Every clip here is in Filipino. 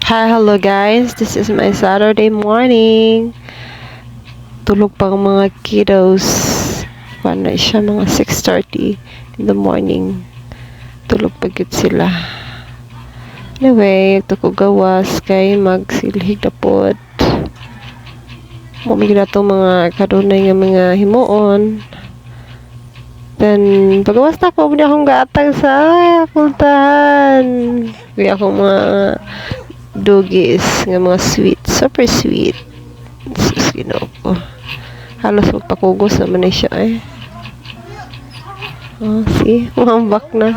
Hi, hello guys. This is my Saturday morning. Tulog pa ang mga kiddos. Paano siya mga 6:30 in the morning. Tulog pa gid sila. Anyway, ito ko gawas kay magsilhig na pod. Mumigil na itong mga kadunay nga mga himuon. Then, pagawas na ko, hindi akong gatang sa puntahan. Kaya akong mga doggies nga mga sweet, super sweet. Sus, Ginoo ko. Halos magpakugos naman na siya Oh, see? Umambak na.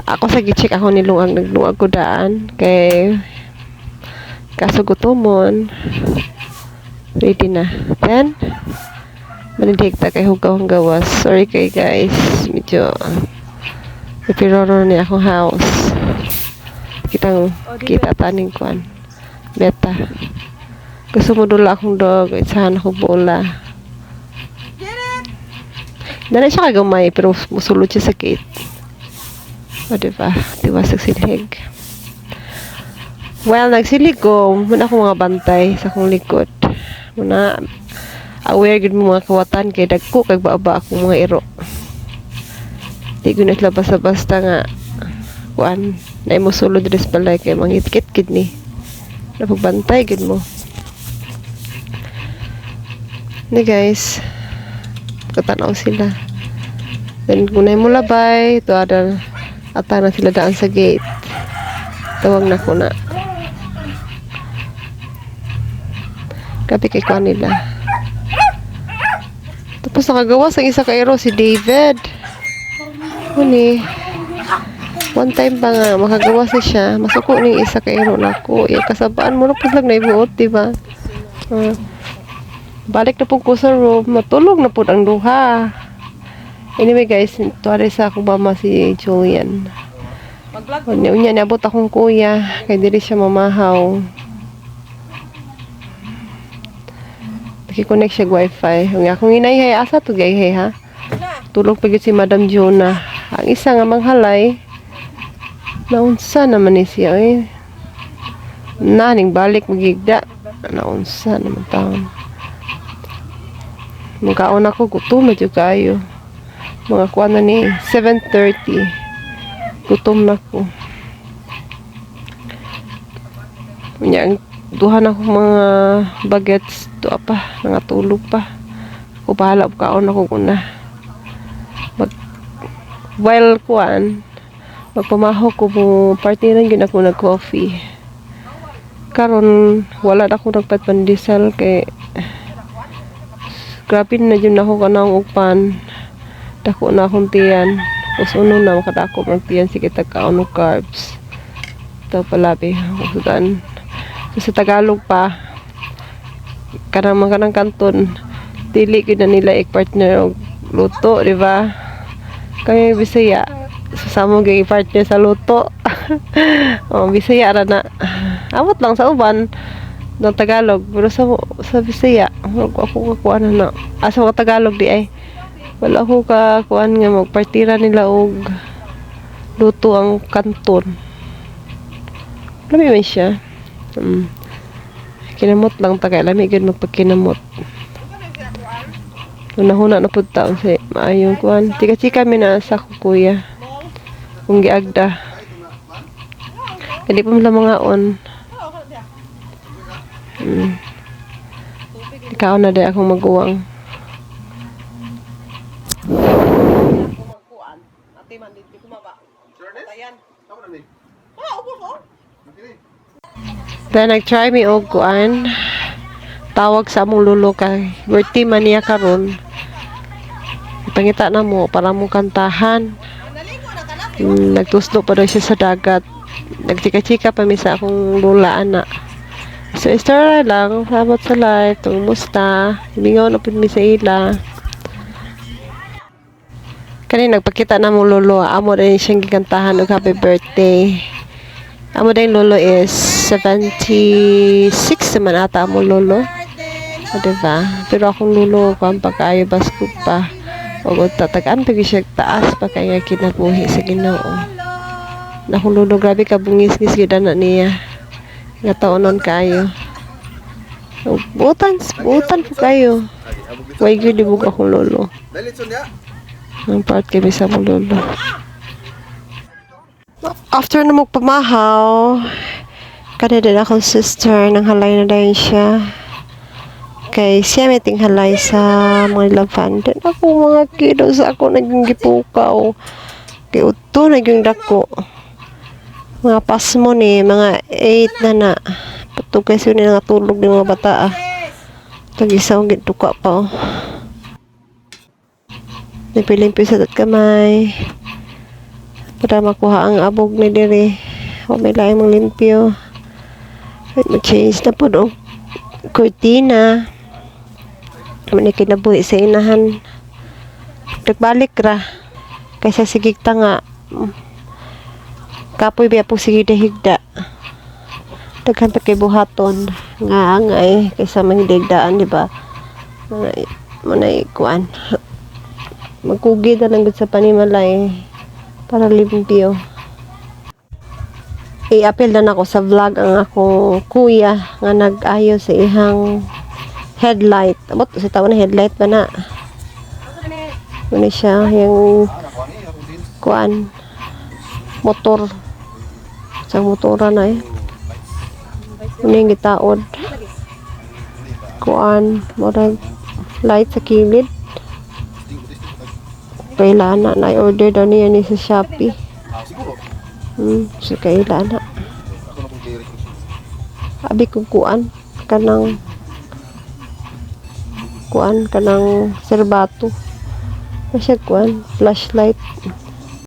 Ako sa gicheck ako nilungag, naglungag ko daan. Kay kaso gutomon. Ready na. Then, manidigta kay hugaw ang gawas. Sorry kay guys. Medyo napiroro niya akong house. Kita taning kuan. Beta. Gusto mo dula akong dog. Isahan ako bola. Dala siya kagamay pero musulod siya sa gate. O diba? Diba sa silig. Well, nagsilig ko. Muna ako mga bantay sa akong likod. Muna aware gud mo mga kawatan kay dagko kay baba akong mga iro. Di ko na basta nga kuan na imo sulod res balay kay mangitkit gid ni. Napagbantay gid mo. Ni guys. Katanaw sila. Then kung na mo labay, ito ada ata na sila daan sa gate. Tawag na ko na. Kapi kay kuan nila. Tapos nakagawas ang isa kairo si David. Huni. One time pa nga, makagawas siya. Masuko ni isa kairo na ko. Kasabaan mo na po lang naibuot, diba? Balik na po ko sa room. Matulog na po ang duha. Anyway guys, tuwari sa akong mama si Julian. Unya niabot akong kuya. Kaya dili siya mamahaw. Nakikonnect siya wifi. Ang akong inayhay, asa to gayhay ha? Tulog pa si Madam Jonah. Ang isa nga manghalay. Naunsa naman ni siya naning balik magigda. Naunsa naman taon. Mungkaon ako gutom na dyan kayo. Mga kuha na ni 7:30. Gutom na ko. Ang duhan ako mga bagets. Doa pa. Nangatulog pa. Ako bahala. Kaon ako kuna. While kuan. Magpamaho ko mo. Party lang yun ako nag-coffee. Karon wala na ako nagpatpandisal kay grabe na dyan ako kanang upan. Dako na akong tiyan. Usuno na makadako magtiyan. Sige tagkaon ng carbs. Ito palabi. Usugan. So, sa Tagalog pa. Kanang mga kanton. Dili ko na nila partner luto. Diba? Kaya Bisaya. Susamo gay partner sa luto. Bisaya ra na. Awat lang sa uban. Ng Tagalog, pero sa Bisaya ako kakuan na asa mga Tagalog di ay wala ako kakuan nga magpartira nila og luto ang kanton. Lami man siya. Kinamot lang tagay lami gid magpagkinamot. Una-una na pud taon sa maayong kuan. Tika-tika mi na sa kuya. Kung giagda. Hindi pa mga mangaon. Ikaw na day akong maguwang. Then nag-try mi og kuan. Tawag sa among lulo kay birthday man niya karon. Pangita na mo para mo kantahan. Nagtuslo pa daw siya sa dagat. Nagchika-chika pa mi sa akong lula ana. So, story lang. Salamat sa life. Tumusta. Himingaw na po mi sa ila. Kanina, nagpakita na mo lolo. Amo rin siyang gikantahan ng happy birthday. Amo din lolo is 76 naman ata amo lolo. O, diba? Pero akong lolo, kung pagkaayo basko pa. O, tatagaan pa siya taas pa kaya kinabuhi sa Ginoo. Na akong lolo, grabe ka bungis-ngis gida na niya. Gataonon kayo. Butan po kayo. Way gyud dibog akong lolo. Ang part kami sa akong lolo. After na magpamahaw, kada din akong sister nang halay na dahil siya. Kay siya may tinghalay sa mga laban. Then ako mga kido sa ako naging gipukaw. Kay uto naging dako. Mga pasmo ni, mga 8 na na. Patugay siya ni natulog ng mga bata ah. Tag-isaw gituka pa oh. Napilimpi sa kamay. Para makuha ang abog ni diri. O may laing mong limpyo. Mag-change na po do. Cortina. May kinabuhi sa inahan. Nagbalik ra. Kaysa sigigta nga. Kapoy biya po sige higda. Daghan pa kay buhaton nga angay kaysa manghigdaan di ba? Manay kuan. Magkugi na lang gud sa panimalay para limpyo. I-appeal na ako sa vlog ang akong kuya nga nag-ayo sa ihang headlight. Abot sa taon na headlight ba na? Ano siya yung kuan motor. Sa motora na eh. Ano yung gitaod? Kuan, murag light sa kilid. Kailangan na i-order daw niya ni sa Shopee. So kailangan. Abi ko kuan kanang serbato. Masya kuan flashlight.